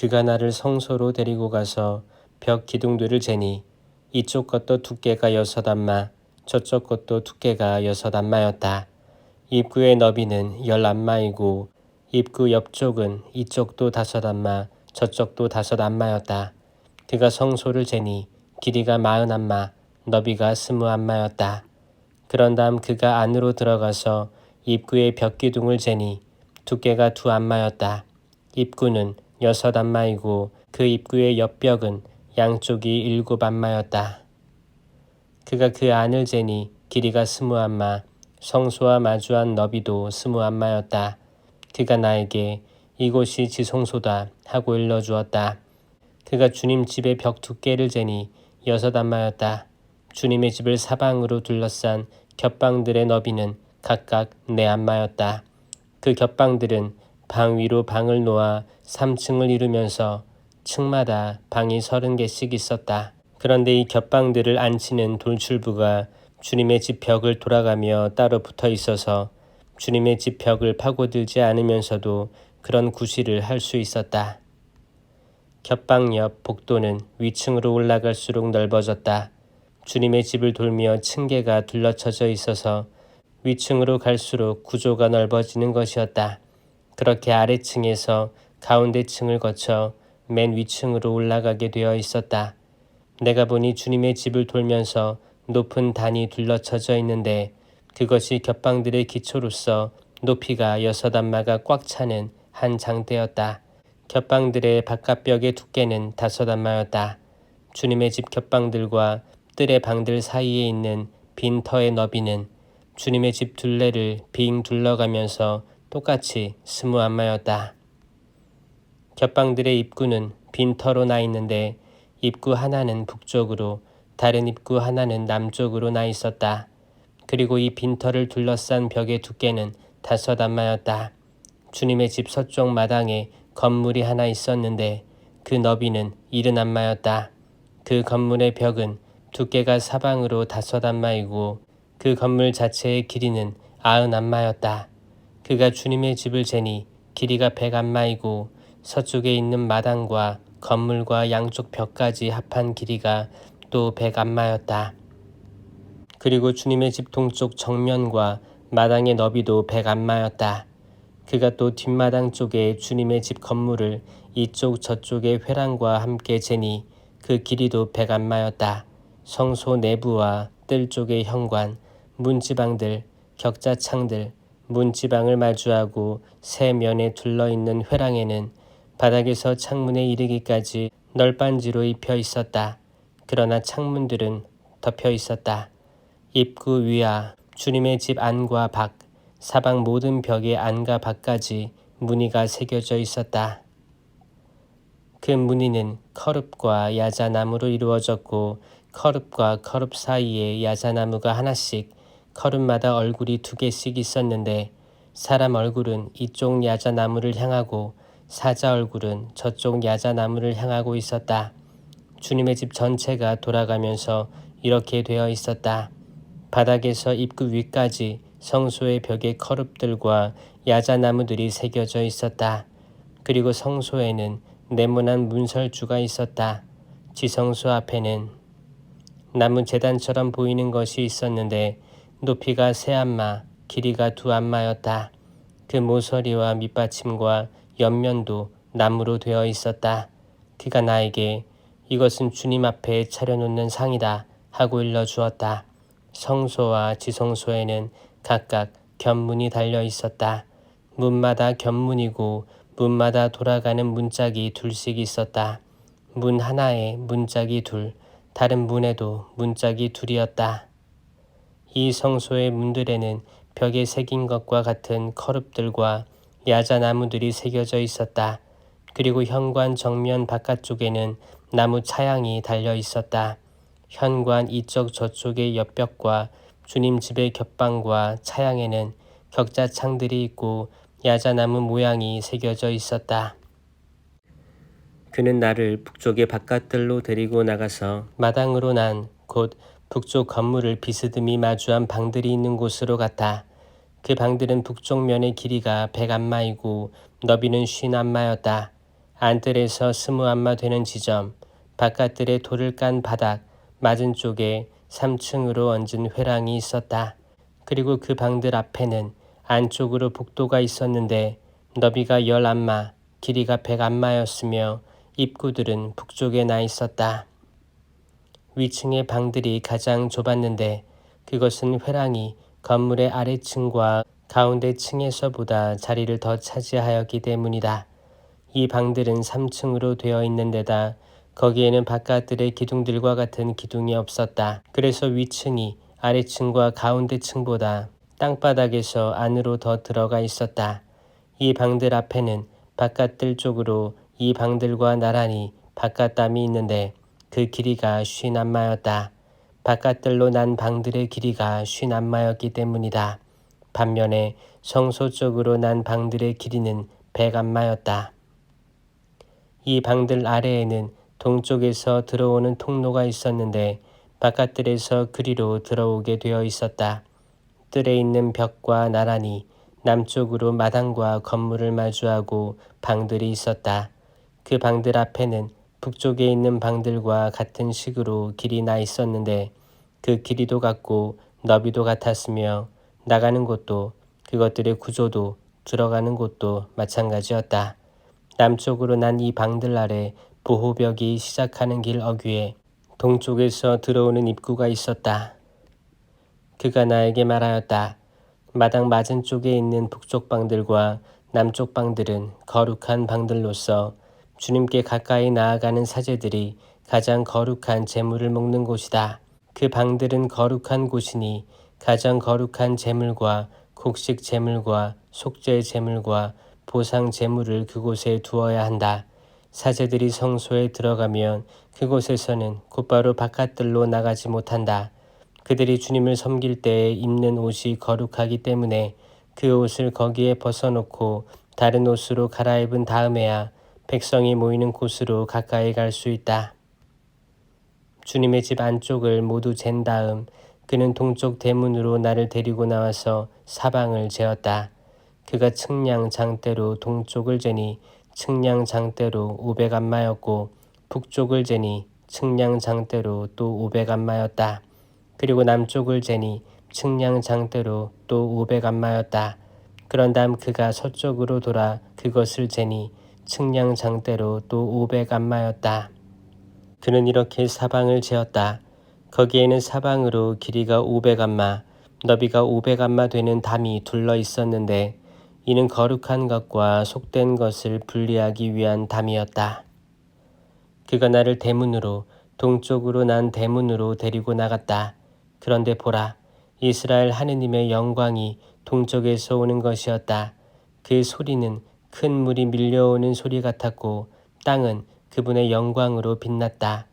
그가 나를 성소로 데리고 가서 벽 기둥들을 재니 이쪽 것도 두께가 6안마, 저쪽 것도 두께가 6안마였다. 입구의 너비는 10안마이고 입구 옆쪽은 이쪽도 5안마, 저쪽도 5안마였다. 그가 성소를 재니 길이가 40안마, 너비가 20안마였다. 그런 다음 그가 안으로 들어가서 입구의 벽 기둥을 재니 두께가 2안마였다. 입구는 6안마이고 그 입구의 옆벽은 양쪽이 7안마였다. 그가 그 안을 재니 길이가 20안마, 성소와 마주한 너비도 20안마였다. 그가 나에게 이곳이 지성소다 하고 일러주었다. 그가 주님 집의 벽 두께를 재니 6안마였다. 주님의 집을 사방으로 둘러싼 겹방들의 너비는 각각 4안마였다. 그 겹방들은 방 위로 방을 놓아 3층을 이루면서 층마다 방이 30개씩 있었다. 그런데 이 겹방들을 앉히는 돌출부가 주님의 집 벽을 돌아가며 따로 붙어 있어서 주님의 집 벽을 파고들지 않으면서도 그런 구실을 할 수 있었다. 겹방 옆 복도는 위층으로 올라갈수록 넓어졌다. 주님의 집을 돌며 층계가 둘러쳐져 있어서 위층으로 갈수록 구조가 넓어지는 것이었다. 그렇게 아래층에서 가운데 층을 거쳐 맨 위층으로 올라가게 되어 있었다. 내가 보니 주님의 집을 돌면서 높은 단이 둘러쳐져 있는데 그것이 겹방들의 기초로서 높이가 6안마가 꽉 차는 한 장대였다. 겹방들의 바깥벽의 두께는 5안마였다. 주님의 집 겹방들과 뜰의 방들 사이에 있는 빈 터의 너비는 주님의 집 둘레를 빙 둘러가면서 똑같이 20안마였다. 겹방들의 입구는 빈 터로 나 있는데 입구 하나는 북쪽으로 다른 입구 하나는 남쪽으로 나 있었다. 그리고 이 빈터를 둘러싼 벽의 두께는 5안마였다. 주님의 집 서쪽 마당에 건물이 하나 있었는데 그 너비는 70안마였다. 그 건물의 벽은 두께가 사방으로 5안마이고 그 건물 자체의 길이는 90안마였다. 그가 주님의 집을 재니 길이가 100안마이고 서쪽에 있는 마당과 건물과 양쪽 벽까지 합한 길이가 또 100안마였다. 그리고 주님의 집 동쪽 정면과 마당의 너비도 100안마였다. 그가 또 뒷마당 쪽에 주님의 집 건물을 이쪽 저쪽의 회랑과 함께 재니 그 길이도 100안마였다. 성소 내부와 뜰 쪽의 현관, 문지방들, 격자창들, 문지방을 마주하고 세 면에 둘러있는 회랑에는 바닥에서 창문에 이르기까지 널빤지로 입혀 있었다. 그러나 창문들은 덮여 있었다. 입구 위와 주님의 집 안과 밖, 사방 모든 벽의 안과 밖까지 무늬가 새겨져 있었다. 그 무늬는 커룹과 야자나무로 이루어졌고 커룹과 커룹 사이에 야자나무가 하나씩 커룹마다 얼굴이 2개씩 있었는데 사람 얼굴은 이쪽 야자나무를 향하고 사자 얼굴은 저쪽 야자나무를 향하고 있었다. 주님의 집 전체가 돌아가면서 이렇게 되어 있었다. 바닥에서 입구 위까지 성소의 벽에 커룹들과 야자나무들이 새겨져 있었다. 그리고 성소에는 네모난 문설주가 있었다. 지성소 앞에는 나무 제단처럼 보이는 것이 있었는데 높이가 3안마, 길이가 2안마였다. 그 모서리와 밑받침과 옆면도 나무로 되어 있었다. 그가 나에게 이것은 주님 앞에 차려놓는 상이다 하고 일러주었다. 성소와 지성소에는 각각 견문이 달려 있었다. 문마다 견문이고 문마다 돌아가는 문짝이 2씩 있었다. 문 하나에 문짝이 2, 다른 문에도 문짝이 2이었다. 이 성소의 문들에는 벽에 새긴 것과 같은 커룹들과 야자나무들이 새겨져 있었다. 그리고 현관 정면 바깥쪽에는 나무 차양이 달려 있었다. 현관 이쪽 저쪽의 옆벽과 주님 집의 겹방과 차양에는 격자창들이 있고 야자나무 모양이 새겨져 있었다. 그는 나를 북쪽의 바깥들로 데리고 나가서 마당으로 난 곧 북쪽 건물을 비스듬히 마주한 방들이 있는 곳으로 갔다. 그 방들은 북쪽 면의 길이가 100안마이고 너비는 50안마였다. 안뜰에서 20안마 되는 지점, 바깥뜰에 돌을 깐 바닥 맞은쪽에 3층으로 얹은 회랑이 있었다. 그리고 그 방들 앞에는 안쪽으로 복도가 있었는데 너비가 10안마, 길이가 100안마였으며 입구들은 북쪽에 나 있었다. 위층의 방들이 가장 좁았는데 그것은 회랑이 건물의 아래층과 가운데 층에서보다 자리를 더 차지하였기 때문이다. 이 방들은 3층으로 되어 있는 데다 거기에는 바깥들의 기둥들과 같은 기둥이 없었다. 그래서 위층이 아래층과 가운데 층보다 땅바닥에서 안으로 더 들어가 있었다. 이 방들 앞에는 바깥들 쪽으로 이 방들과 나란히 바깥담이 있는데 그 길이가 50안마였다. 바깥들로 난 방들의 길이가 50안마였기 때문이다. 반면에 성소 쪽으로 난 방들의 길이는 100안마였다. 이 방들 아래에는 동쪽에서 들어오는 통로가 있었는데 바깥들에서 그리로 들어오게 되어 있었다. 뜰에 있는 벽과 나란히 남쪽으로 마당과 건물을 마주하고 방들이 있었다. 그 방들 앞에는 북쪽에 있는 방들과 같은 식으로 길이 나 있었는데 그 길이도 같고 너비도 같았으며 나가는 곳도 그것들의 구조도 들어가는 곳도 마찬가지였다. 남쪽으로 난 이 방들 아래 보호벽이 시작하는 길 어귀에 동쪽에서 들어오는 입구가 있었다. 그가 나에게 말하였다. 마당 맞은쪽에 있는 북쪽 방들과 남쪽 방들은 거룩한 방들로서 주님께 가까이 나아가는 사제들이 가장 거룩한 제물을 먹는 곳이다. 그 방들은 거룩한 곳이니 가장 거룩한 제물과 곡식 제물과 속죄 제물과 보상 제물을 그곳에 두어야 한다. 사제들이 성소에 들어가면 그곳에서는 곧바로 바깥들로 나가지 못한다. 그들이 주님을 섬길 때에 입는 옷이 거룩하기 때문에 그 옷을 거기에 벗어놓고 다른 옷으로 갈아입은 다음에야 백성이 모이는 곳으로 가까이 갈 수 있다. 주님의 집 안쪽을 모두 잰 다음 그는 동쪽 대문으로 나를 데리고 나와서 사방을 재었다. 그가 측량 장대로 동쪽을 재니 측량 장대로 500안마였고 북쪽을 재니 측량 장대로 또 500안마였다. 그리고 남쪽을 재니 측량 장대로 또 500안마였다. 그런 다음 그가 서쪽으로 돌아 그것을 재니 측량 장대로 또 500안마였다. 그는 이렇게 사방을 재었다. 거기에는 사방으로 길이가 500안마, 너비가 500안마 되는 담이 둘러 있었는데 이는 거룩한 것과 속된 것을 분리하기 위한 담이었다. 그가 나를 대문으로 동쪽으로 난 대문으로 데리고 나갔다. 그런데 보라, 이스라엘 하느님의 영광이 동쪽에서 오는 것이었다. 그 소리는 큰 물이 밀려오는 소리 같았고 땅은 그분의 영광으로 빛났다.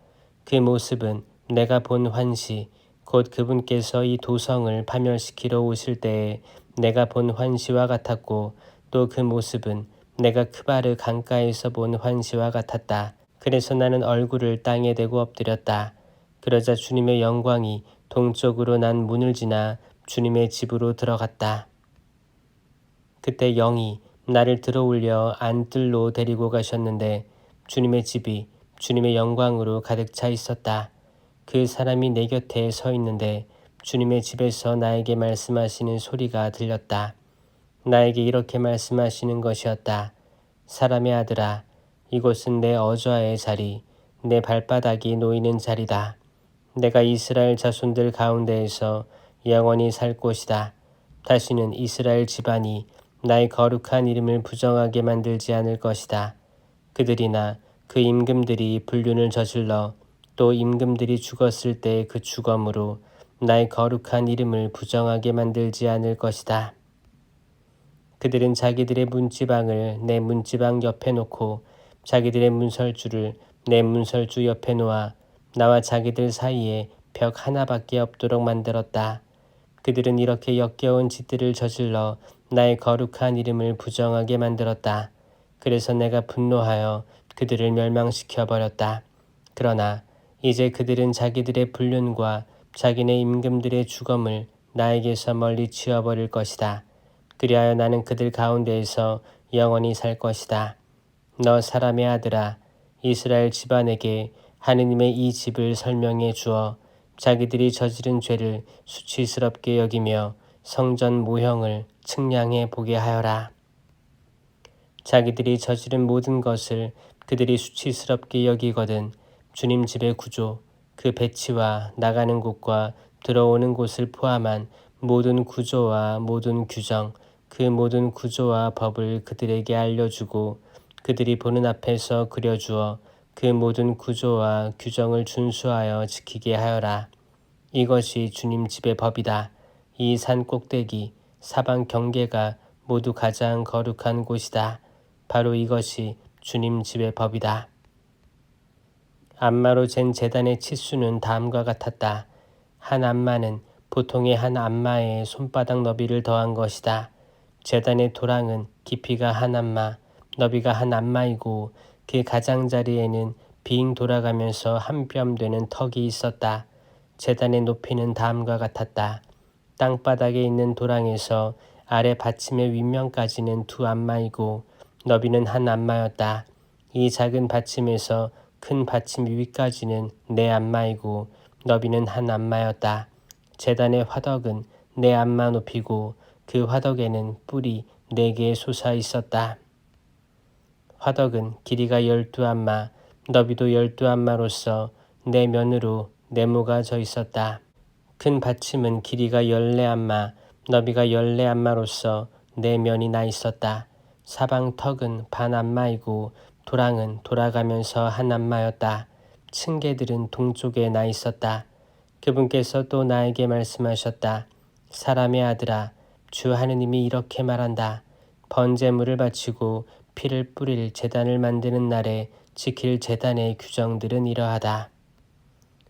그 모습은 내가 본 환시, 곧 그분께서 이 도성을 파멸시키러 오실 때에 내가 본 환시와 같았고 또 그 모습은 내가 크바르 강가에서 본 환시와 같았다. 그래서 나는 얼굴을 땅에 대고 엎드렸다. 그러자 주님의 영광이 동쪽으로 난 문을 지나 주님의 집으로 들어갔다. 그때 영이 나를 들어올려 안뜰로 데리고 가셨는데 주님의 집이 주님의 영광으로 가득 차 있었다. 그 사람이 내 곁에 서 있는데 주님의 집에서 나에게 말씀하시는 소리가 들렸다. 나에게 이렇게 말씀하시는 것이었다. 사람의 아들아, 이곳은 내 어좌의 자리, 내 발바닥이 놓이는 자리다. 내가 이스라엘 자손들 가운데에서 영원히 살 곳이다. 다시는 이스라엘 집안이 나의 거룩한 이름을 부정하게 만들지 않을 것이다. 그들이나 그 임금들이 불륜을 저질러 또 임금들이 죽었을 때 그 죽음으로 나의 거룩한 이름을 부정하게 만들지 않을 것이다. 그들은 자기들의 문지방을 내 문지방 옆에 놓고 자기들의 문설주를 내 문설주 옆에 놓아 나와 자기들 사이에 벽 하나밖에 없도록 만들었다. 그들은 이렇게 역겨운 짓들을 저질러 나의 거룩한 이름을 부정하게 만들었다. 그래서 내가 분노하여 그들을 멸망시켜 버렸다. 그러나 이제 그들은 자기들의 불륜과 자기네 임금들의 죽음을 나에게서 멀리 치워버릴 것이다. 그리하여 나는 그들 가운데에서 영원히 살 것이다. 너 사람의 아들아, 이스라엘 집안에게 하느님의 이 집을 설명해 주어 자기들이 저지른 죄를 수치스럽게 여기며 성전 모형을 측량해 보게 하여라. 자기들이 저지른 모든 것을 그들이 수치스럽게 여기거든 주님 집의 구조, 그 배치와 나가는 곳과 들어오는 곳을 포함한 모든 구조와 모든 규정, 그 모든 구조와 법을 그들에게 알려주고 그들이 보는 앞에서 그려주어 그 모든 구조와 규정을 준수하여 지키게 하여라. 이것이 주님 집의 법이다. 이 산 꼭대기 사방 경계가 모두 가장 거룩한 곳이다. 바로 이것이 주님 집의 법이다. 안마로 잰 제단의 치수는 다음과 같았다. 한 안마는 보통의 한 안마의 손바닥 너비를 더한 것이다. 제단의 도랑은 깊이가 한 안마, 너비가 한 안마이고 그 가장자리에는 빙 돌아가면서 한 뼘 되는 턱이 있었다. 제단의 높이는 다음과 같았다. 땅바닥에 있는 도랑에서 아래 받침의 윗면까지는 두 안마이고 너비는 한 안마였다. 이 작은 받침에서 큰 받침 위까지는 네 안마이고 너비는 한 안마였다. 제단의 화덕은 네 안마 높이고 그 화덕에는 뿔이 4개 솟아 있었다. 화덕은 길이가 12안마, 너비도 12안마로서 네 면으로 네모가 져 있었다. 큰 받침은 길이가 14안마, 너비가 14안마로서 네 면이 나 있었다. 사방 턱은 반 안마이고 도랑은 돌아가면서 한 안마였다. 층계들은 동쪽에 나 있었다. 그분께서 또 나에게 말씀하셨다. 사람의 아들아, 주 하느님이 이렇게 말한다. 번제물을 바치고 피를 뿌릴 제단을 만드는 날에 지킬 제단의 규정들은 이러하다.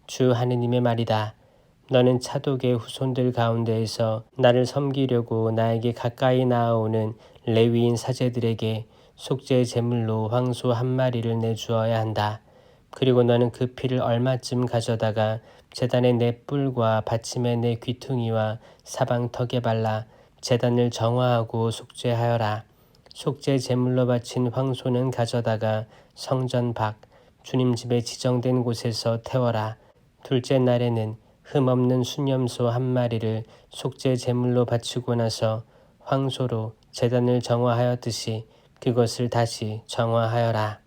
주 하느님의 말이다. 너는 차독의 후손들 가운데에서 나를 섬기려고 나에게 가까이 나아오는 레위인 사제들에게 속죄 제물로 황소 한 마리를 내주어야 한다. 그리고 너는 그 피를 얼마쯤 가져다가 제단의 네 뿔과 받침의 네 귀퉁이와 사방턱에 발라 제단을 정화하고 속죄하여라. 속죄 제물로 바친 황소는 가져다가 성전 밖 주님 집에 지정된 곳에서 태워라. 둘째 날에는 흠없는 순염소 한 마리를 속죄 제물로 바치고 나서 황소로 제단을 정화하였듯이 그것을 다시 정화하여라.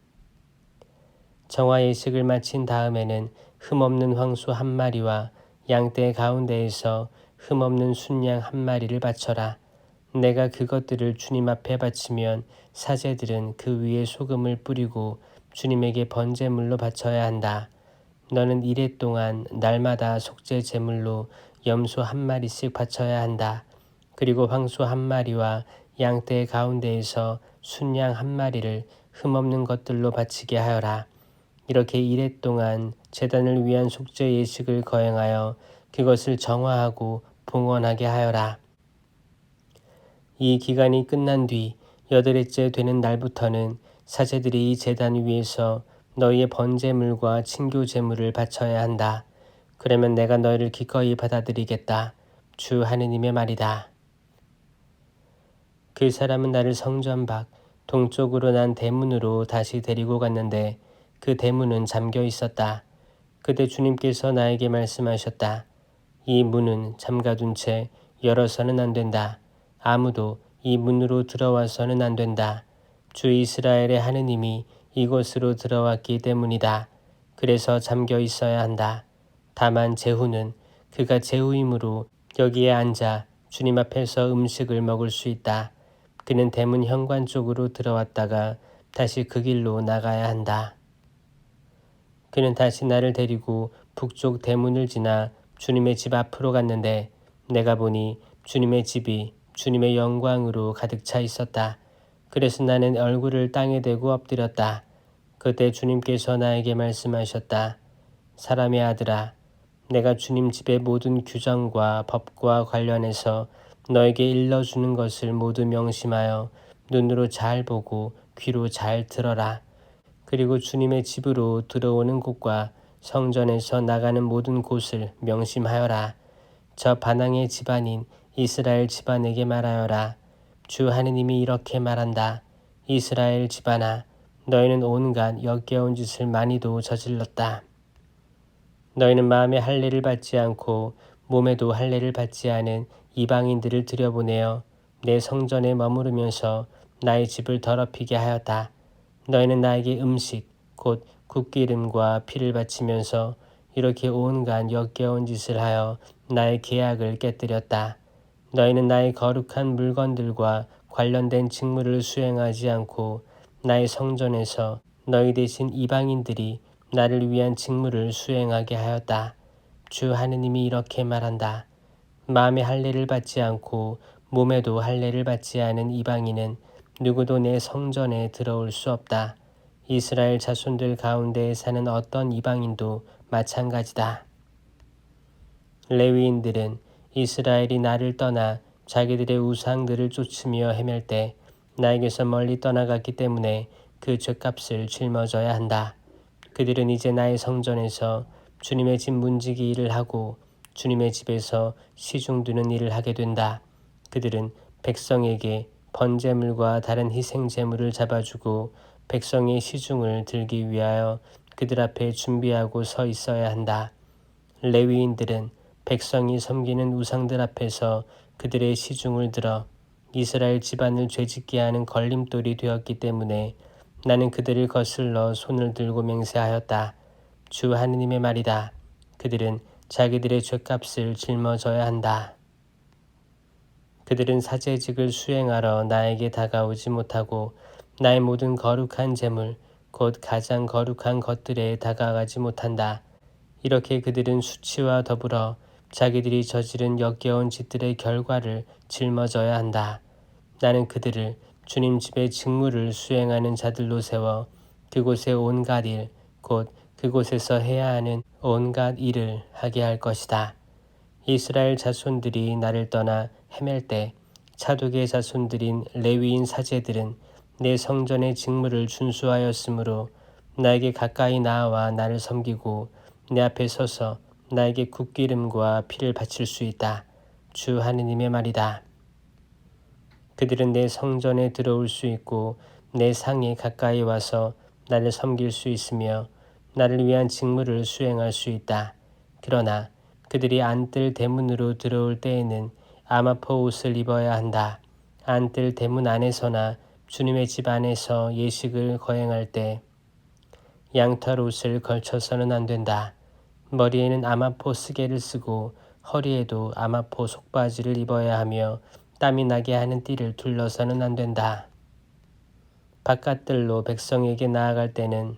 정화 예식을 마친 다음에는 흠없는 황소 한 마리와 양떼 가운데에서 흠없는 순양 한 마리를 바쳐라. 내가 그것들을 주님 앞에 바치면 사제들은 그 위에 소금을 뿌리고 주님에게 번제물로 바쳐야 한다. 너는 이레 동안 날마다 속죄 제물로 염소 한 마리씩 바쳐야 한다. 그리고 황소 한 마리와 양떼 가운데에서 순양 한 마리를 흠없는 것들로 바치게 하여라. 이렇게 이레 동안 제단을 위한 속죄 예식을 거행하여 그것을 정화하고 봉헌하게 하여라. 이 기간이 끝난 뒤 8일째 되는 날부터는 사제들이 이 제단 위에서 너희의 번제물과 친교제물을 바쳐야 한다. 그러면 내가 너희를 기꺼이 받아들이겠다. 주 하느님의 말이다. 그 사람은 나를 성전 밖 동쪽으로 난 대문으로 다시 데리고 갔는데 그 대문은 잠겨 있었다. 그때 주님께서 나에게 말씀하셨다. 이 문은 잠가둔 채 열어서는 안 된다. 아무도 이 문으로 들어와서는 안 된다. 주 이스라엘의 하느님이 이곳으로 들어왔기 때문이다. 그래서 잠겨 있어야 한다. 다만 제후는 그가 제후이므로 여기에 앉아 주님 앞에서 음식을 먹을 수 있다. 그는 대문 현관 쪽으로 들어왔다가 다시 그 길로 나가야 한다. 그는 다시 나를 데리고 북쪽 대문을 지나 주님의 집 앞으로 갔는데 내가 보니 주님의 집이 주님의 영광으로 가득 차 있었다. 그래서 나는 얼굴을 땅에 대고 엎드렸다. 그때 주님께서 나에게 말씀하셨다. 사람의 아들아, 내가 주님 집의 모든 규정과 법과 관련해서 너에게 일러주는 것을 모두 명심하여 눈으로 잘 보고 귀로 잘 들어라. 그리고 주님의 집으로 들어오는 곳과 성전에서 나가는 모든 곳을 명심하여라. 저 반항의 집안인 이스라엘 집안에게 말하여라. 주 하느님이 이렇게 말한다. 이스라엘 집안아, 너희는 온갖 역겨운 짓을 많이도 저질렀다. 너희는 마음에 할례를 받지 않고 몸에도 할례를 받지 않은 이방인들을 들여보내어 내 성전에 머무르면서 나의 집을 더럽히게 하였다. 너희는 나에게 음식 곧 국기름과 피를 바치면서 이렇게 온갖 역겨운 짓을 하여 나의 계약을 깨뜨렸다. 너희는 나의 거룩한 물건들과 관련된 직무를 수행하지 않고 나의 성전에서 너희 대신 이방인들이 나를 위한 직무를 수행하게 하였다. 주 하느님이 이렇게 말한다. 마음에 할례를 받지 않고 몸에도 할례를 받지 않은 이방인은 누구도 내 성전에 들어올 수 없다. 이스라엘 자손들 가운데 사는 어떤 이방인도 마찬가지다. 레위인들은 이스라엘이 나를 떠나 자기들의 우상들을 쫓으며 헤맬 때 나에게서 멀리 떠나갔기 때문에 그 죗값을 짊어져야 한다. 그들은 이제 나의 성전에서 주님의 집 문지기 일을 하고 주님의 집에서 시중 드는 일을 하게 된다. 그들은 백성에게 번제물과 다른 희생제물을 잡아주고 백성의 시중을 들기 위하여 그들 앞에 준비하고 서 있어야 한다. 레위인들은 백성이 섬기는 우상들 앞에서 그들의 시중을 들어 이스라엘 집안을 죄짓게 하는 걸림돌이 되었기 때문에 나는 그들을 거슬러 손을 들고 맹세하였다. 주 하느님의 말이다. 그들은 자기들의 죗값을 짊어져야 한다. 그들은 사제직을 수행하러 나에게 다가오지 못하고 나의 모든 거룩한 제물 곧 가장 거룩한 것들에 다가가지 못한다. 이렇게 그들은 수치와 더불어 자기들이 저지른 역겨운 짓들의 결과를 짊어져야 한다. 나는 그들을 주님 집의 직무를 수행하는 자들로 세워 그곳의 온갖 일, 곧 그곳에서 해야 하는 온갖 일을 하게 할 것이다. 이스라엘 자손들이 나를 떠나 헤맬 때 차독의 자손들인 레위인 사제들은 내 성전의 직무를 준수하였으므로 나에게 가까이 나아와 나를 섬기고 내 앞에 서서 나에게 국기름과 피를 바칠 수 있다. 주 하느님의 말이다. 그들은 내 성전에 들어올 수 있고 내 상에 가까이 와서 나를 섬길 수 있으며 나를 위한 직무를 수행할 수 있다. 그러나 그들이 안뜰 대문으로 들어올 때에는 아마포 옷을 입어야 한다. 안뜰 대문 안에서나 주님의 집 안에서 예식을 거행할 때 양털 옷을 걸쳐서는 안 된다. 머리에는 아마포 쓰개를 쓰고 허리에도 아마포 속바지를 입어야 하며 땀이 나게 하는 띠를 둘러서는 안 된다. 바깥들로 백성에게 나아갈 때는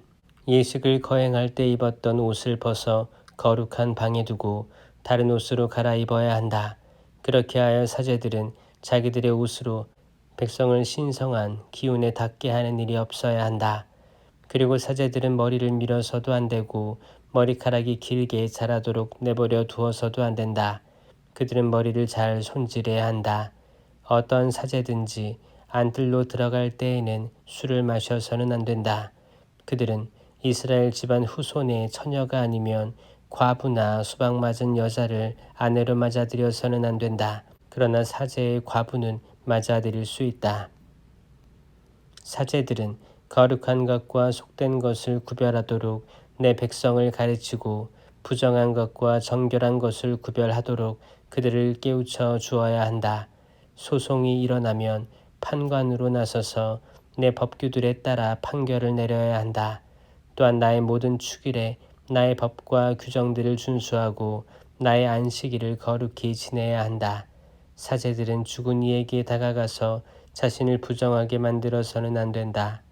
예식을 거행할 때 입었던 옷을 벗어 거룩한 방에 두고 다른 옷으로 갈아입어야 한다. 그렇게 하여 사제들은 자기들의 옷으로 백성을 신성한 기운에 닿게 하는 일이 없어야 한다. 그리고 사제들은 머리를 밀어서도 안 되고 머리카락이 길게 자라도록 내버려 두어서도 안 된다. 그들은 머리를 잘 손질해야 한다. 어떤 사제든지 안뜰로 들어갈 때에는 술을 마셔서는 안 된다. 그들은 이스라엘 집안 후손의 처녀가 아니면 과부나 수박 맞은 여자를 아내로 맞아들여서는 안 된다. 그러나 사제의 과부는 맞아들일 수 있다. 사제들은 거룩한 것과 속된 것을 구별하도록 내 백성을 가르치고 부정한 것과 정결한 것을 구별하도록 그들을 깨우쳐 주어야 한다. 소송이 일어나면 판관으로 나서서 내 법규들에 따라 판결을 내려야 한다. 또한 나의 모든 축일에 나의 법과 규정들을 준수하고 나의 안식일을 거룩히 지내야 한다. 사제들은 죽은 이에게 다가가서 자신을 부정하게 만들어서는 안 된다.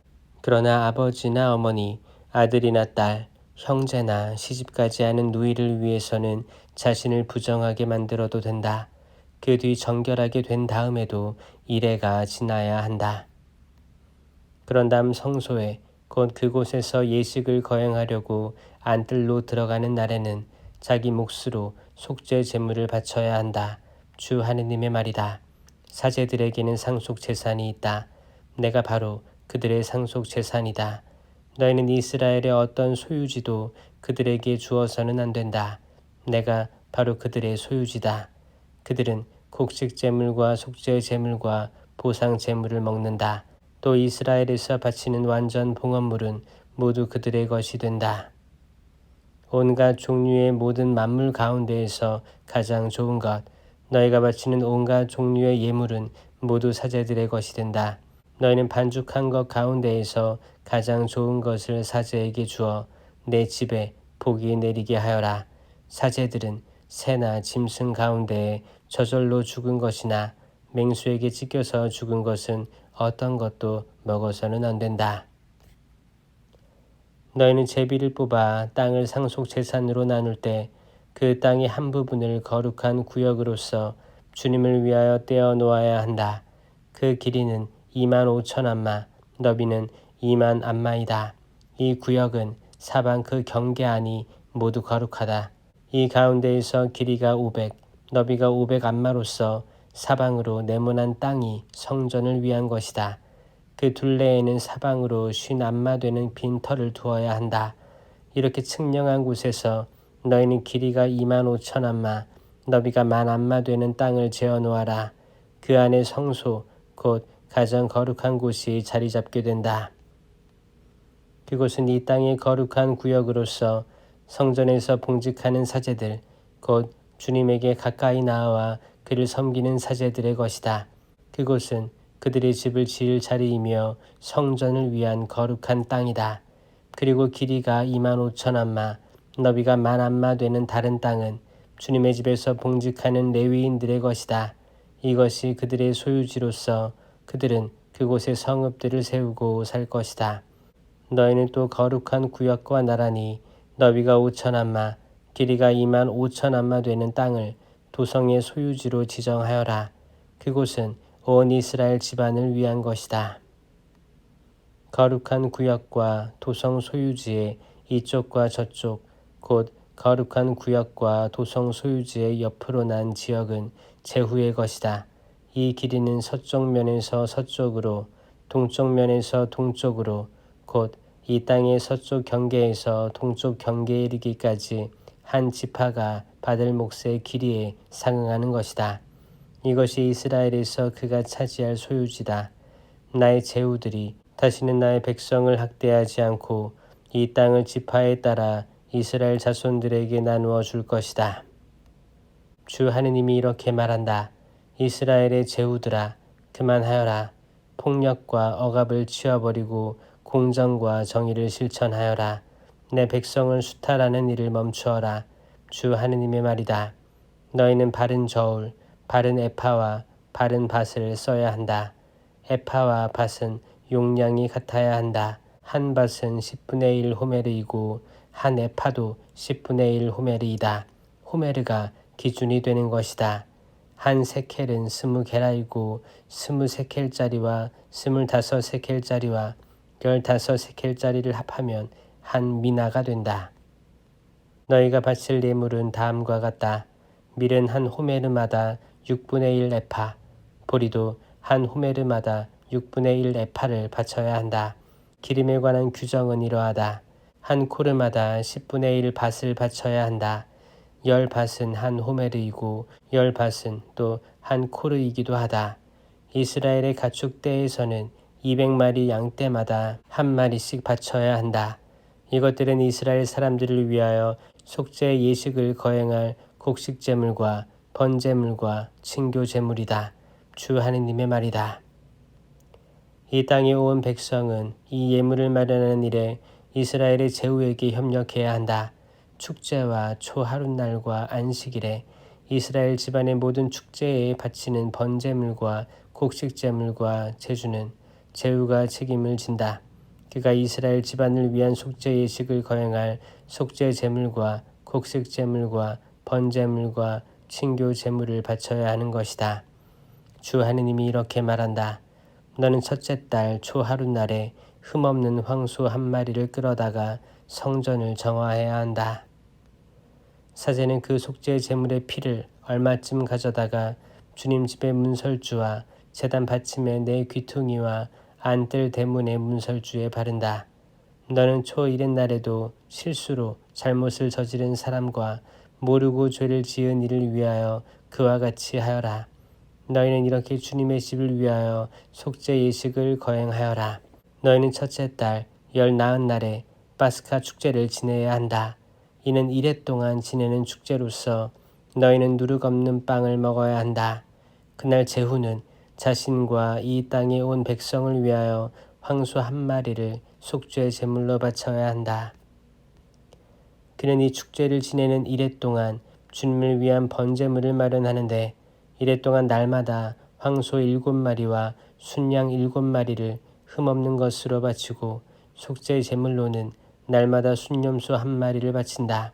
그러나 아버지나 어머니, 아들이나 딸, 형제나 시집가지 않은 누이를 위해서는 자신을 부정하게 만들어도 된다. 그 뒤 정결하게 된 다음에도 이래가 지나야 한다. 그런 다음 성소에 곧 그곳에서 예식을 거행하려고 안뜰로 들어가는 날에는 자기 몫으로 속죄 제물을 바쳐야 한다. 주 하느님의 말이다. 사제들에게는 상속 재산이 있다. 내가 바로 그들의 상속 재산이다. 너희는 이스라엘의 어떤 소유지도 그들에게 주어서는 안 된다. 내가 바로 그들의 소유지다. 그들은 곡식 제물과 속죄 제물과 보상 제물을 먹는다. 또 이스라엘에서 바치는 완전 봉헌물은 모두 그들의 것이 된다. 온갖 종류의 모든 만물 가운데에서 가장 좋은 것, 너희가 바치는 온갖 종류의 예물은 모두 사제들의 것이 된다. 너희는 반죽한 것 가운데에서 가장 좋은 것을 사제에게 주어 내 집에 복이 내리게 하여라. 사제들은 새나 짐승 가운데에 저절로 죽은 것이나 맹수에게 찢겨서 죽은 것은 어떤 것도 먹어서는 안 된다. 너희는 제비를 뽑아 땅을 상속 재산으로 나눌 때 그 땅의 한 부분을 거룩한 구역으로서 주님을 위하여 떼어 놓아야 한다. 그 길이는 2만 5천 암마, 너비는 2만 암마이다. 이 구역은 사방 그 경계 안이 모두 거룩하다. 이 가운데에서 길이가 500, 너비가 500 암마로서 사방으로 네모난 땅이 성전을 위한 것이다. 그 둘레에는 사방으로 50암마 되는 빈 터를 두어야 한다. 이렇게 측량한 곳에서 너희는 길이가 2만 5천 암마, 너비가 1만 암마 되는 땅을 재어 놓아라. 그 안에 성소, 곧 가장 거룩한 곳이 자리 잡게 된다. 그곳은 이 땅의 거룩한 구역으로서 성전에서 봉직하는 사제들, 곧 주님에게 가까이 나아와 그를 섬기는 사제들의 것이다. 그곳은 그들의 집을 지을 자리이며 성전을 위한 거룩한 땅이다. 그리고 길이가 2만 5천 암마, 너비가 1만 암마 되는 다른 땅은 주님의 집에서 봉직하는 레위인들의 것이다. 이것이 그들의 소유지로서 그들은 그곳에 성읍들을 세우고 살 것이다. 너희는 또 거룩한 구역과 나란히 너비가 5천 암마, 길이가 2만 5천 암마 되는 땅을 도성의 소유지로 지정하여라. 그곳은 온 이스라엘 집안을 위한 것이다. 거룩한 구역과 도성 소유지의 이쪽과 저쪽, 곧 거룩한 구역과 도성 소유지의 옆으로 난 지역은 제후의 것이다. 이 길이는 서쪽 면에서 서쪽으로, 동쪽 면에서 동쪽으로, 곧 이 땅의 서쪽 경계에서 동쪽 경계에 이르기까지 한 지파가 받을 몫의 길이에 상응하는 것이다. 이것이 이스라엘에서 그가 차지할 소유지다. 나의 제후들이 다시는 나의 백성을 학대하지 않고 이 땅을 지파에 따라 이스라엘 자손들에게 나누어 줄 것이다. 주 하느님이 이렇게 말한다. 이스라엘의 제후들아, 그만하여라. 폭력과 억압을 치워버리고 공정과 정의를 실천하여라. 내 백성을 수탈하는 일을 멈추어라. 주 하느님의 말이다. 너희는 바른 저울, 바른 에파와 바른 밧을 써야 한다. 에파와 밧은 용량이 같아야 한다. 한 밧은 10분의 1 호메르이고 한 에파도 10분의 1 호메르이다. 호메르가 기준이 되는 것이다. 한 세켈은 20게라이고 20세켈짜리와 25세켈짜리와 15세켈짜리를 합하면 한 미나가 된다. 너희가 바칠 예물은 다음과 같다. 밀은 한 호메르마다 6분의 1 에파, 보리도 한 호메르마다 6분의 1 에파를 바쳐야 한다. 기름에 관한 규정은 이러하다. 한 코르마다 10분의 1 밧을 바쳐야 한다. 10밧은 한 호메르이고 10밧은 또 한 코르이기도 하다. 이스라엘의 가축 떼에서는 200마리 양 떼마다 한 마리씩 바쳐야 한다. 이것들은 이스라엘 사람들을 위하여 속죄 예식을 거행할 곡식 제물과 번제물과 친교 제물이다. 주 하느님의 말이다. 이 땅에 온 백성은 이 예물을 마련하는 일에 이스라엘의 제후에게 협력해야 한다. 축제와 초하룻날과 안식일에 이스라엘 집안의 모든 축제에 바치는 번제물과 곡식제물과 제주는 제후가 책임을 진다. 그가 이스라엘 집안을 위한 속죄 예식을 거행할 속죄 제물과 곡식 제물과 번제물과 친교 제물을 바쳐야 하는 것이다. 주 하느님이 이렇게 말한다. 너는 첫째 달 초하룻날에 흠없는 황소 한 마리를 끌어다가 성전을 정화해야 한다. 사제는 그 속죄 제물의 피를 얼마쯤 가져다가 주님 집의 문설주와 제단 받침의 네 귀퉁이와 안뜰 대문의 문설주에 바른다. 너는 초1의 날에도 실수로 잘못을 저지른 사람과 모르고 죄를 지은 이를 위하여 그와 같이 하여라. 너희는 이렇게 주님의 집을 위하여 속죄 예식을 거행하여라. 너희는 첫째 달 열 나흔 날에 파스카 축제를 지내야 한다. 이는 이레 동안 지내는 축제로서 너희는 누룩 없는 빵을 먹어야 한다. 그날 제후는 자신과 이 땅에 온 백성을 위하여 황소 한 마리를 속죄 제물로 바쳐야 한다. 그는 이 축제를 지내는 이레 동안 주님을 위한 번제물을 마련하는데 이레 동안 날마다 황소 7마리와 순양 7마리를 흠없는 것으로 바치고 속죄 제물로는 날마다 순염소 1마리를 바친다.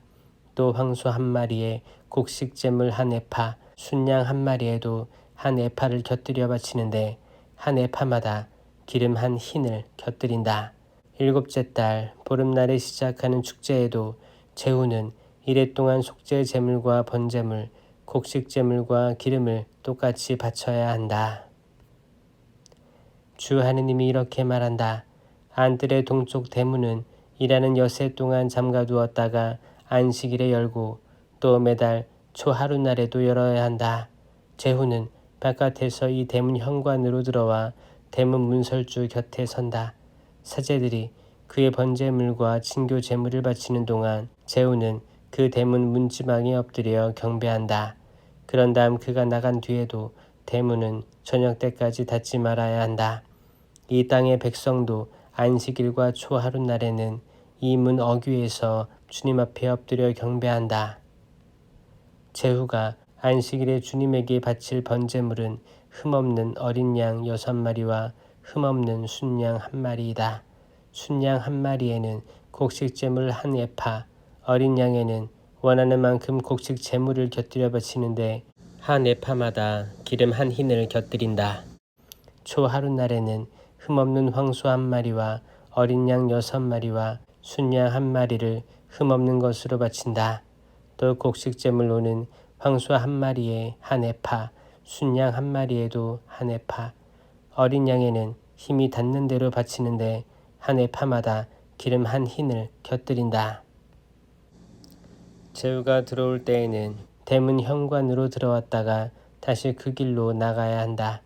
또 황소 1마리에 곡식 제물 1에파, 순양 1마리에도 1에파를 곁들여 바치는데 1에파마다 기름 1흰을 곁들인다. 일곱째 달 보름날에 시작하는 축제에도 제후는 이레 동안 속죄 제물과 번제물, 곡식 제물과 기름을 똑같이 바쳐야 한다. 주 하느님이 이렇게 말한다. 안뜰의 동쪽 대문은 일하는 여세 동안 잠가두었다가 안식일에 열고 또 매달 초하룻날에도 열어야 한다. 제후는 바깥에서 이 대문 현관으로 들어와 대문 문설주 곁에 선다. 사제들이 그의 번제물과 친교 제물을 바치는 동안 제후는 그 대문 문지방에 엎드려 경배한다. 그런 다음 그가 나간 뒤에도 대문은 저녁 때까지 닫지 말아야 한다. 이 땅의 백성도 안식일과 초하룻날에는 이 문 어귀에서 주님 앞에 엎드려 경배한다. 제후가 안식일에 주님에게 바칠 번제물은 흠없는 어린 양 6마리와 흠없는 순양 1마리이다. 순양 1마리에는 곡식 제물 1에파, 어린 양에는 원하는 만큼 곡식 제물을 곁들여 바치는데 1에파마다 기름 1흰을 곁들인다. 초하룻날에는 흠없는 황소 1마리와 어린 양 6마리와 순양 1마리를 흠없는 것으로 바친다. 또 곡식 제물로는 황소 1마리에 1에파, 순양 1마리에도 1에파, 어린 양에는 힘이 닿는 대로 바치는데 1에파마다 기름 1흰을 곁들인다. 제후가 들어올 때에는 대문 현관으로 들어왔다가 다시 그 길로 나가야 한다.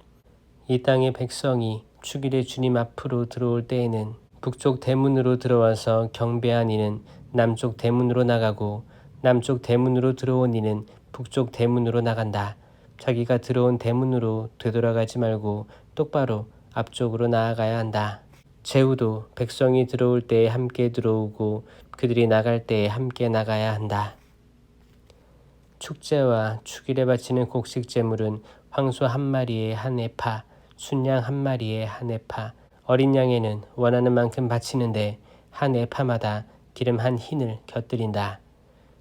이 땅의 백성이 축일의 주님 앞으로 들어올 때에는 북쪽 대문으로 들어와서 경배한 이는 남쪽 대문으로 나가고 남쪽 대문으로 들어온 이는 북쪽 대문으로 나간다. 자기가 들어온 대문으로 되돌아가지 말고 똑바로 앞쪽으로 나아가야 한다. 제후도 백성이 들어올 때에 함께 들어오고 그들이 나갈 때에 함께 나가야 한다. 축제와 축일에 바치는 곡식 제물은 황소 1마리에 1에파, 순양 1마리에 1에파, 어린 양에는 원하는 만큼 바치는데 1에파마다 기름 1흰을 곁들인다.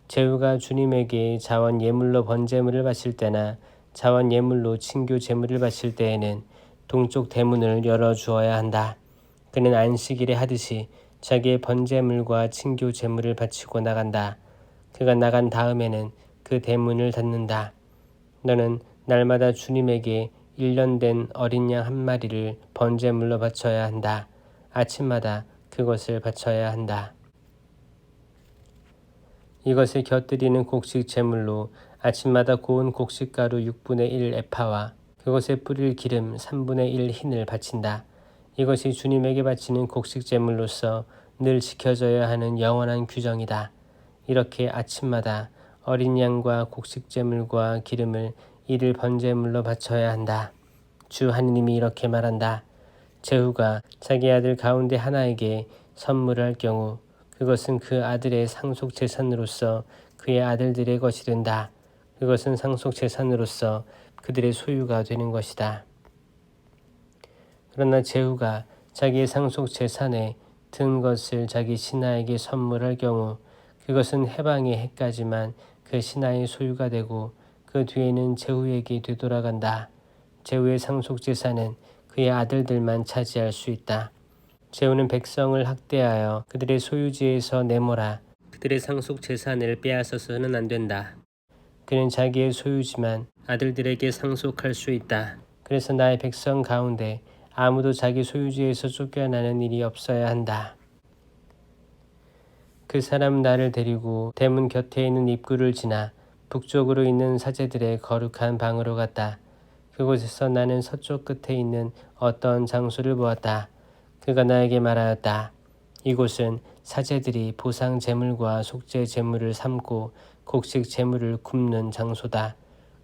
제후가 주님에게 자원 예물로 번제물을 바칠 때나 자원 예물로 친교 제물을 바칠 때에는 동쪽 대문을 열어 주어야 한다. 그는 안식일에 하듯이 자기의 번제물과 친교 제물을 바치고 나간다. 그가 나간 다음에는 그 대문을 닫는다. 너는 날마다 주님에게 1년 된 어린 양 1마리를 번제물로 바쳐야 한다. 아침마다 그것을 바쳐야 한다. 이것을 곁들이는 곡식 제물로 아침마다 고운 곡식가루 6분의 1 에파와 그것에 뿌릴 기름 3분의 1 흰을 바친다. 이것이 주님에게 바치는 곡식 제물로서 늘 지켜져야 하는 영원한 규정이다. 이렇게 아침마다 어린 양과 곡식 제물과 기름을 1일 번제물로 바쳐야 한다. 주 하느님이 이렇게 말한다. 제후가 자기 아들 가운데 하나에게 선물을 할 경우 그것은 그 아들의 상속 재산으로서 그의 아들들의 것이 된다. 그것은 상속 재산으로서 그들의 소유가 되는 것이다. 그러나 제후가 자기의 상속 재산에 든 것을 자기 신하에게 선물할 경우 그것은 해방의 해까지만 그 신하의 소유가 되고 그 뒤에는 제후에게 되돌아간다. 제후의 상속 재산은 그의 아들들만 차지할 수 있다. 제후는 백성을 학대하여 그들의 소유지에서 내몰아 그들의 상속 재산을 빼앗아서는 안 된다. 그는 자기의 소유지만 아들들에게 상속할 수 있다. 그래서 나의 백성 가운데 아무도 자기 소유지에서 쫓겨나는 일이 없어야 한다. 그 사람은 나를 데리고 대문 곁에 있는 입구를 지나 북쪽으로 있는 사제들의 거룩한 방으로 갔다. 그곳에서 나는 서쪽 끝에 있는 어떤 장소를 보았다. 그가 나에게 말하였다. 이곳은 사제들이 보상 제물과 속죄 제물을 삶고 곡식 제물을 굽는 장소다.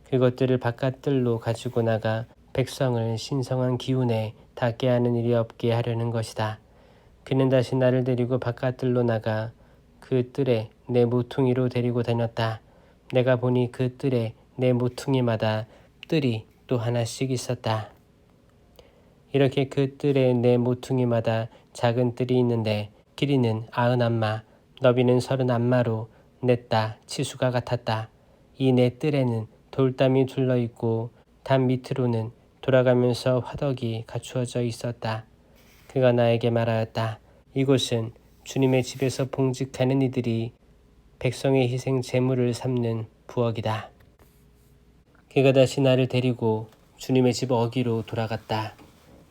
그것들을 바깥들로 가지고 나가 백성을 신성한 기운에 닿게 하는 일이 없게 하려는 것이다. 그는 다시 나를 데리고 바깥들로 나가 그 뜰에 내 모퉁이로 데리고 다녔다. 내가 보니 그 뜰에 내 모퉁이마다 뜰이 또 하나씩 있었다. 이렇게 그 뜰에 내 모퉁이마다 작은 뜰이 있는데 길이는 90안마, 너비는 30안마로 냈다 치수가 같았다. 이 네 뜰에는 돌담이 둘러있고 담 밑으로는 돌아가면서 화덕이 갖추어져 있었다. 그가 나에게 말하였다. 이곳은 주님의 집에서 봉직하는 이들이 백성의 희생 제물을 삼는 부엌이다. 그가 다시 나를 데리고 주님의 집 어귀로 돌아갔다.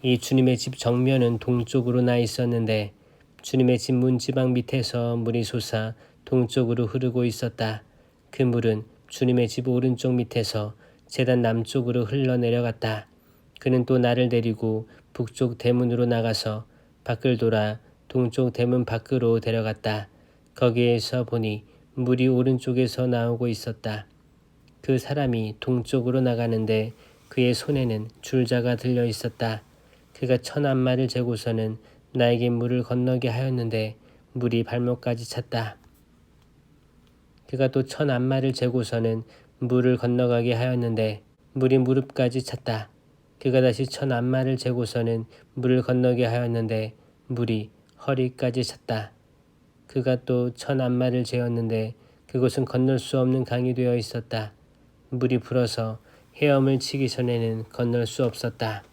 이 주님의 집 정면은 동쪽으로 나 있었는데 주님의 집 문지방 밑에서 물이 솟아 동쪽으로 흐르고 있었다. 그 물은 주님의 집 오른쪽 밑에서 제단 남쪽으로 흘러내려갔다. 그는 또 나를 데리고 북쪽 대문으로 나가서 밖을 돌아 동쪽 대문 밖으로 데려갔다. 거기에서 보니 물이 오른쪽에서 나오고 있었다. 그 사람이 동쪽으로 나가는데 그의 손에는 줄자가 들려 있었다. 그가 1000안마를 재고서는 나에게 물을 건너게 하였는데 물이 발목까지 찼다. 그가 또 1000안마를 재고서는 물을 건너가게 하였는데 물이 무릎까지 찼다. 그가 다시 1000안마를 재고서는 물을 건너게 하였는데 물이 허리까지 찼다. 그가 또 1000안마를 재었는데 그곳은 건널 수 없는 강이 되어 있었다. 물이 불어서 헤엄을 치기 전에는 건널 수 없었다.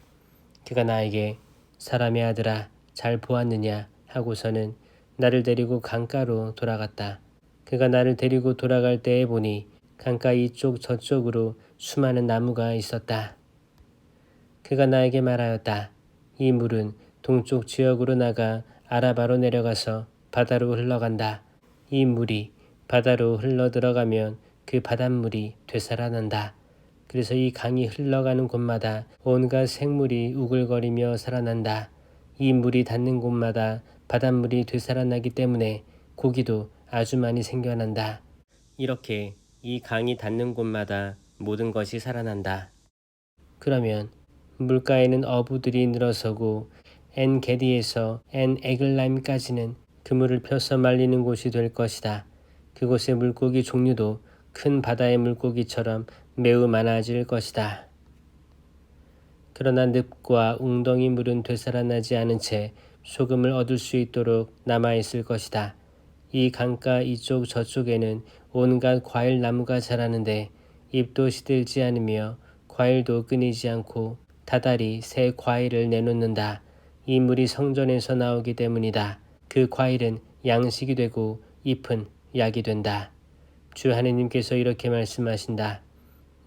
그가 나에게 사람의 아들아 잘 보았느냐 하고서는 나를 데리고 강가로 돌아갔다. 그가 나를 데리고 돌아갈 때에 보니 강가 이쪽 저쪽으로 수많은 나무가 있었다. 그가 나에게 말하였다. 이 물은 동쪽 지역으로 나가 아라바로 내려가서 바다로 흘러간다. 이 물이 바다로 흘러들어가면 그 바닷물이 되살아난다. 그래서 이 강이 흘러가는 곳마다 온갖 생물이 우글거리며 살아난다. 이 물이 닿는 곳마다 바닷물이 되살아나기 때문에 고기도 아주 많이 생겨난다. 이렇게 이 강이 닿는 곳마다 모든 것이 살아난다. 그러면 물가에는 어부들이 늘어서고 엔게디에서 엔에글라임까지는 그물을 펴서 말리는 곳이 될 것이다. 그곳의 물고기 종류도 큰 바다의 물고기처럼 매우 많아질 것이다. 그러나 늪과 웅덩이 물은 되살아나지 않은 채 소금을 얻을 수 있도록 남아있을 것이다. 이 강가 이쪽 저쪽에는 온갖 과일 나무가 자라는데 잎도 시들지 않으며 과일도 끊이지 않고 다달이 새 과일을 내놓는다. 이 물이 성전에서 나오기 때문이다. 그 과일은 양식이 되고 잎은 약이 된다. 주 하느님께서 이렇게 말씀하신다.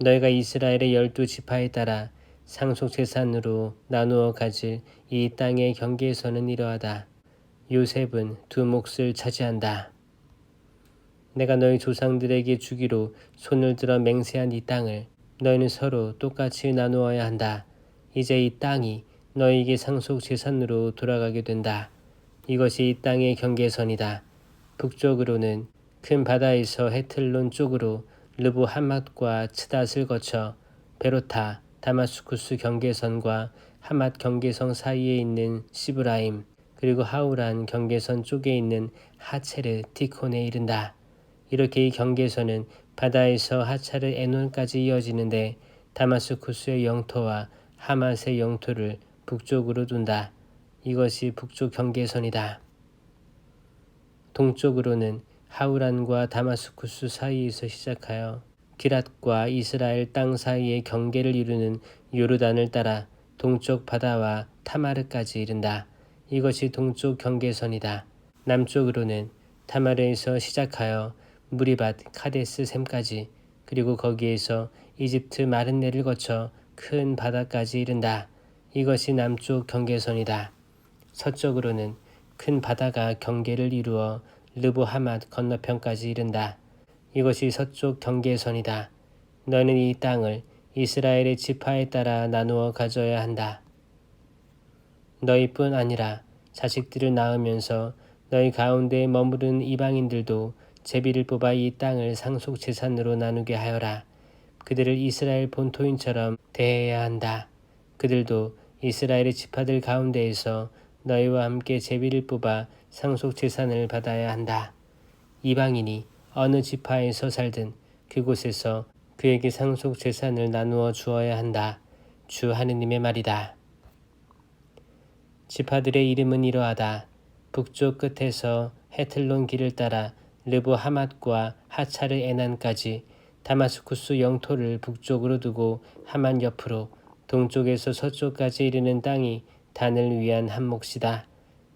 너희가 이스라엘의 12지파에 따라 상속재산으로 나누어 가질 이 땅의 경계에서는 이러하다. 요셉은 2몫을 차지한다. 내가 너희 조상들에게 주기로 손을 들어 맹세한 이 땅을 너희는 서로 똑같이 나누어야 한다. 이제 이 땅이 너희에게 상속재산으로 돌아가게 된다. 이것이 이 땅의 경계선이다. 북쪽으로는 큰 바다에서 헤틀론 쪽으로 르보 하맛과 츠닷을 거쳐 베로타, 다마스쿠스 경계선과 하맛 경계선 사이에 있는 시브라임, 그리고 하우란 경계선 쪽에 있는 하체르 티콘에 이른다. 이렇게 이 경계선은 바다에서 하차르 에논까지 이어지는데 다마스쿠스의 영토와 하맛의 영토를 북쪽으로 둔다. 이것이 북쪽 경계선이다. 동쪽으로는 하우란과 다마스쿠스 사이에서 시작하여 기랏과 이스라엘 땅 사이의 경계를 이루는 요르단을 따라 동쪽 바다와 타마르까지 이른다. 이것이 동쪽 경계선이다. 남쪽으로는 타마르에서 시작하여 무리밭 카데스 샘까지, 그리고 거기에서 이집트 마른네를 거쳐 큰 바다까지 이른다. 이것이 남쪽 경계선이다. 서쪽으로는 큰 바다가 경계를 이루어 르보 하맛 건너편까지 이른다. 이것이 서쪽 경계선이다. 너는 이 땅을 이스라엘의 지파에 따라 나누어 가져야 한다. 너희뿐 아니라 자식들을 낳으면서 너희 가운데에 머무르는 이방인들도 제비를 뽑아 이 땅을 상속 재산으로 나누게 하여라. 그들을 이스라엘 본토인처럼 대해야 한다. 그들도 이스라엘의 지파들 가운데에서 너희와 함께 제비를 뽑아 상속 재산을 받아야 한다. 이방인이 어느 지파에서 살든 그곳에서 그에게 상속 재산을 나누어 주어야 한다. 주 하느님의 말이다. 지파들의 이름은 이러하다. 북쪽 끝에서 헤틀론 길을 따라 르보 하맛과 하차르 에난까지 다마스쿠스 영토를 북쪽으로 두고 하만 옆으로 동쪽에서 서쪽까지 이르는 땅이 단을 위한 한 몫이다.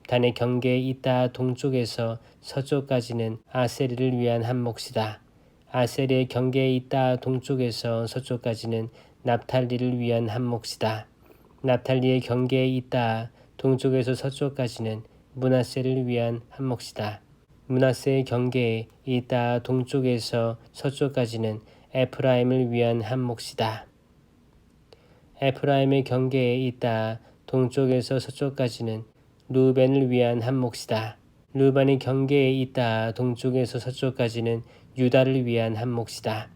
단의 경계에 있다 동쪽에서 서쪽까지는 아세리를 위한 한 몫이다. 아세리의 경계에 있다 동쪽에서 서쪽까지는 납탈리를 위한 한 몫이다. 납탈리의 경계에 있다 동쪽에서 서쪽까지는 므낫세를 위한 한 몫이다. 므낫세의 경계에 있다 동쪽에서 서쪽까지는 에프라임을 위한 한 몫이다. 에프라임의 경계에 있다 동쪽에서 서쪽까지는 르우벤을 위한 한 몫이다. 르우벤의 경계에 있다 동쪽에서 서쪽까지는 유다를 위한 한 몫이다.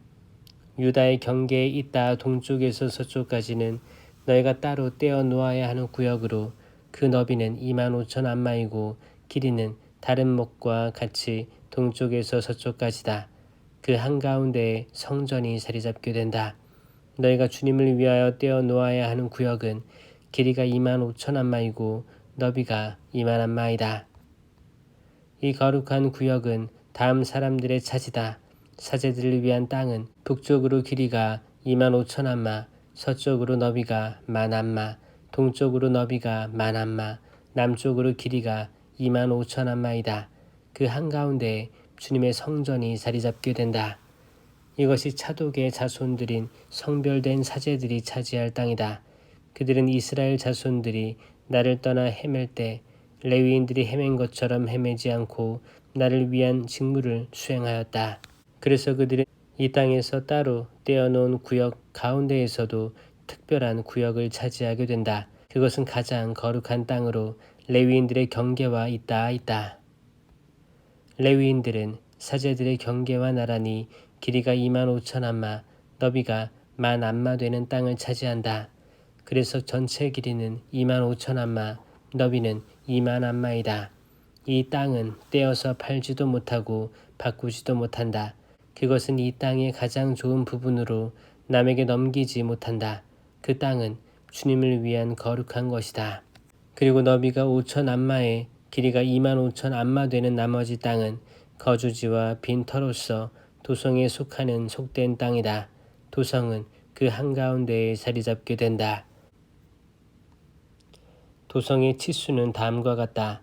유다의 경계에 있다 동쪽에서 서쪽까지는 너희가 따로 떼어 놓아야 하는 구역으로 그 너비는 25,000 안마이고 길이는 다른 목과 같이 동쪽에서 서쪽까지다. 그 한가운데에 성전이 자리잡게 된다. 너희가 주님을 위하여 떼어 놓아야 하는 구역은 길이가 25,000 안마이고 너비가 2만 안마이다. 이 거룩한 구역은 다음 사람들의 차지다. 사제들을 위한 땅은 북쪽으로 길이가 25,000 안마, 서쪽으로 너비가 1만 안마, 동쪽으로 너비가 1만 안마, 남쪽으로 길이가 25,000 안마이다. 그 한가운데에 주님의 성전이 자리잡게 된다. 이것이 차독의 자손들인 성별된 사제들이 차지할 땅이다. 그들은 이스라엘 자손들이 나를 떠나 헤맬 때 레위인들이 헤맨 것처럼 헤매지 않고 나를 위한 직무를 수행하였다. 그래서 그들은 이 땅에서 따로 떼어놓은 구역 가운데에서도 특별한 구역을 차지하게 된다. 그것은 가장 거룩한 땅으로 레위인들의 경계와 있다. 레위인들은 사제들의 경계와 나란히 길이가 25,000 안마, 너비가 1만 안마 되는 땅을 차지한다. 그래서 전체 길이는 25,000 안마, 너비는 2만 안마이다. 이 땅은 떼어서 팔지도 못하고 바꾸지도 못한다. 그것은 이 땅의 가장 좋은 부분으로 남에게 넘기지 못한다. 그 땅은 주님을 위한 거룩한 것이다. 그리고 너비가 5,000 안마에 길이가 25,000 안마 되는 나머지 땅은 거주지와 빈 터로서 도성에 속하는 속된 땅이다. 도성은 그 한가운데에 자리잡게 된다. 도성의 치수는 다음과 같다.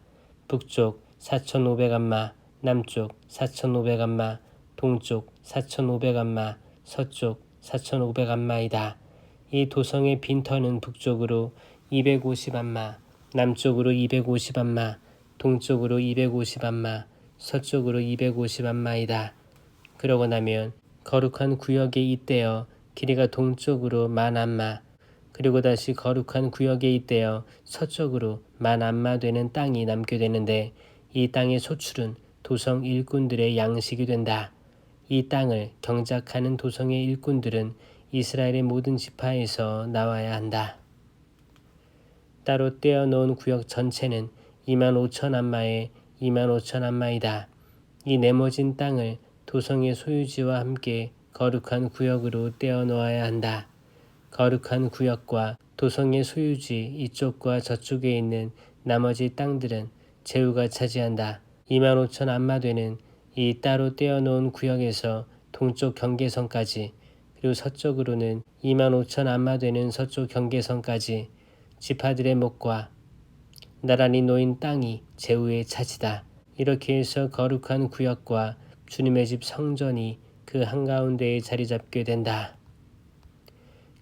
북쪽 4,500안마, 남쪽 4,500안마, 동쪽 4,500안마, 서쪽 4,500안마이다. 이 도성의 빈터는 북쪽으로 250안마, 남쪽으로 250안마, 동쪽으로 250안마, 서쪽으로 250안마이다. 그러고 나면 거룩한 구역에 잇대어 길이가 동쪽으로 1만 안마, 그리고 다시 거룩한 구역에 잇대어 서쪽으로 1만 안마 되는 땅이 남게 되는데 이 땅의 소출은 도성 일꾼들의 양식이 된다. 이 땅을 경작하는 도성의 일꾼들은 이스라엘의 모든 지파에서 나와야 한다. 따로 떼어놓은 구역 전체는 25,000 안마에 25,000 안마이다. 이 네모진 땅을 도성의 소유지와 함께 거룩한 구역으로 떼어놓아야 한다. 거룩한 구역과 도성의 소유지 이쪽과 저쪽에 있는 나머지 땅들은 제후가 차지한다. 25,000 안마 되는 이 따로 떼어놓은 구역에서 동쪽 경계선까지 그리고 서쪽으로는 25,000 안마 되는 서쪽 경계선까지 지파들의 목과 나란히 놓인 땅이 제후의 차지다. 이렇게 해서 거룩한 구역과 주님의 집 성전이 그 한가운데에 자리 잡게 된다.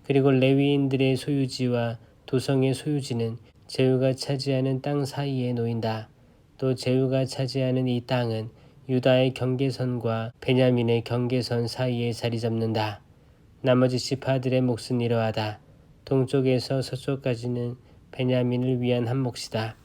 그리고 레위인들의 소유지와 도성의 소유지는 제후가 차지하는 땅 사이에 놓인다. 또 제후가 차지하는 이 땅은 유다의 경계선과 베냐민의 경계선 사이에 자리 잡는다. 나머지 지파들의 몫은 이러하다. 동쪽에서 서쪽까지는 베냐민을 위한 한 몫이다.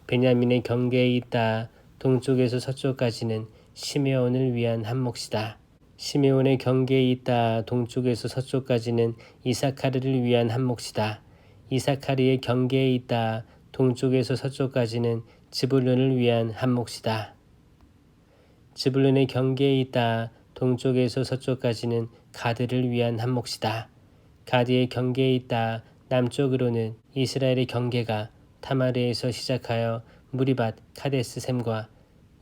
베냐민의 경계에 있다. 동쪽에서 서쪽까지는 시메온을 위한 한 몫이다. 시메온의 경계에 있다. 동쪽에서 서쪽까지는 이사카르를 위한 한 몫이다. 이사카르의 경계에 있다. 동쪽에서 서쪽까지는 즈불룬을 위한 한 몫이다. 즈불룬의 경계에 있다. 동쪽에서 서쪽까지는 가드를 위한 한 몫이다. 가드의 경계에 있다. 남쪽으로는 이스라엘의 경계가 타마르에서 시작하여 무리밭 카데스샘과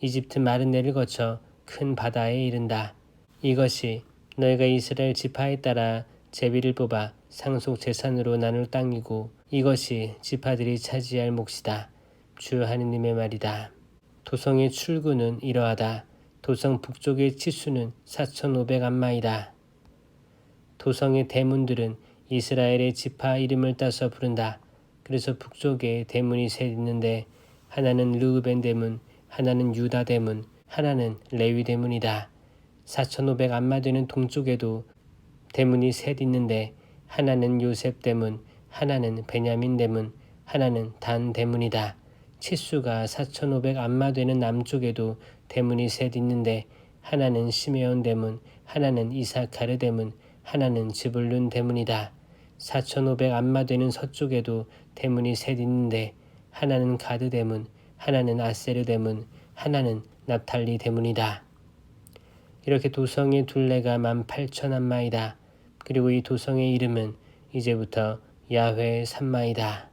이집트 마르네를 거쳐 큰 바다에 이른다. 이것이 너희가 이스라엘 지파에 따라 제비를 뽑아 상속 재산으로 나눌 땅이고 이것이 지파들이 차지할 몫이다. 주 하느님의 말이다. 도성의 출구는 이러하다. 도성 북쪽의 치수는 4,500암마이다. 도성의 대문들은 이스라엘의 지파 이름을 따서 부른다. 그래서 북쪽에 대문이 셋 있는데 하나는 르우벤 대문, 하나는 유다 대문, 하나는 레위 대문이다. 4,500암마 되는 동쪽에도 대문이 셋 있는데 하나는 요셉 대문, 하나는 베냐민 대문, 하나는 단 대문이다. 치수가 4,500암마 되는 남쪽에도 대문이 셋 있는데 하나는 시메온 대문, 하나는 이사카르 대문, 하나는 즈불룬 대문이다. 4,500암마 되는 서쪽에도 대문이 셋 있는데 하나는 가드 대문, 하나는 아세르 대문, 하나는 납탈리 대문이다. 이렇게 도성의 둘레가 18,000암마이다. 그리고 이 도성의 이름은 이제부터 야훼 산마이다.